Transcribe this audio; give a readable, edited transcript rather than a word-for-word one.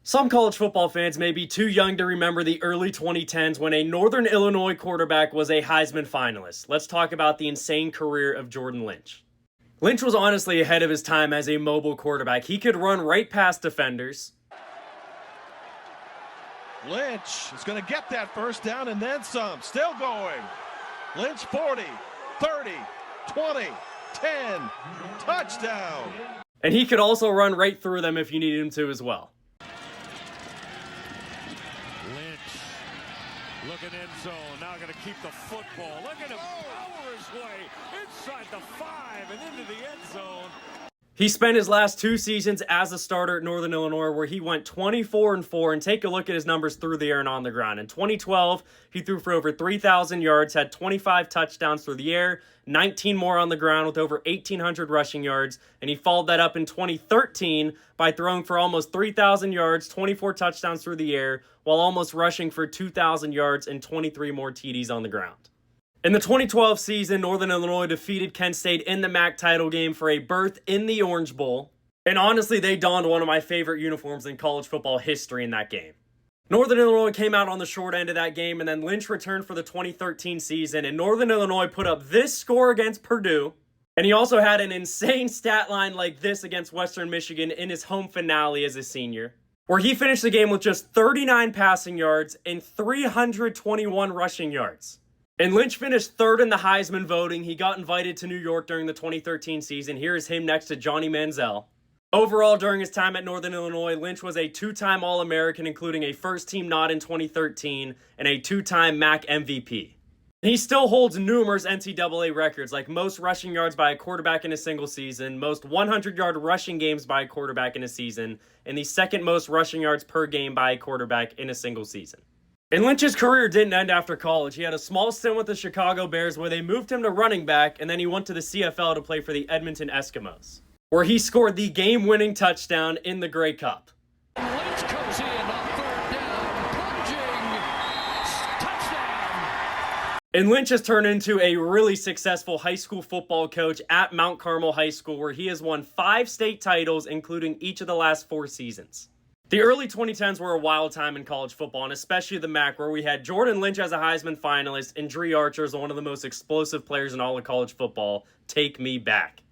Some college football fans may be too young to remember the early 2010s when a Northern Illinois quarterback was a Heisman finalist. Let's talk about the insane career of Jordan Lynch. Lynch was honestly ahead of his time as a mobile quarterback. He could run right past defenders. Lynch is going to get that first down and then some. Still going. Lynch 40, 30, 20, 10. Touchdown. And he could also run right through them if you needed him to as well. Looking end zone, now going to keep the football. Look at him power his way inside the 5 and into the end zone. He spent his last 2 seasons as a starter at Northern Illinois where he went 24-4, and take a look at his numbers through the air and on the ground. In 2012, he threw for over 3,000 yards, had 25 touchdowns through the air, 19 more on the ground with over 1,800 rushing yards, and he followed that up in 2013 by throwing for almost 3,000 yards, 24 touchdowns through the air, while almost rushing for 2,000 yards and 23 more TDs on the ground. In the 2012 season, Northern Illinois defeated Kent State in the MAC title game for a berth in the Orange Bowl. And honestly, they donned one of my favorite uniforms in college football history in that game. Northern Illinois came out on the short end of that game, and then Lynch returned for the 2013 season, and Northern Illinois put up this score against Purdue. And he also had an insane stat line like this against Western Michigan in his home finale as a senior, where he finished the game with just 39 passing yards and 321 rushing yards. And Lynch finished 3rd in the Heisman voting. He got invited to New York during the 2013 season. Here is him next to Johnny Manziel. Overall, during his time at Northern Illinois, Lynch was a 2-time All-American, including a first-team nod in 2013 and a 2-time MAC MVP. He still holds numerous NCAA records, like most rushing yards by a quarterback in a single season, most 100-yard rushing games by a quarterback in a season, and the second most rushing yards per game by a quarterback in a single season. And Lynch's career didn't end after college. He had a small stint with the Chicago Bears where they moved him to running back, and then he went to the CFL to play for the Edmonton Eskimos, where he scored the game-winning touchdown in the Grey Cup. Lynch comes in on 3rd down, plunging, touchdown. And Lynch has turned into a really successful high school football coach at Mount Carmel High School, where he has won 5 state titles, including each of the last 4 seasons. The early 2010s were a wild time in college football, and especially the MAC, where we had Jordan Lynch as a Heisman finalist and Dree Archer as one of the most explosive players in all of college football. Take me back.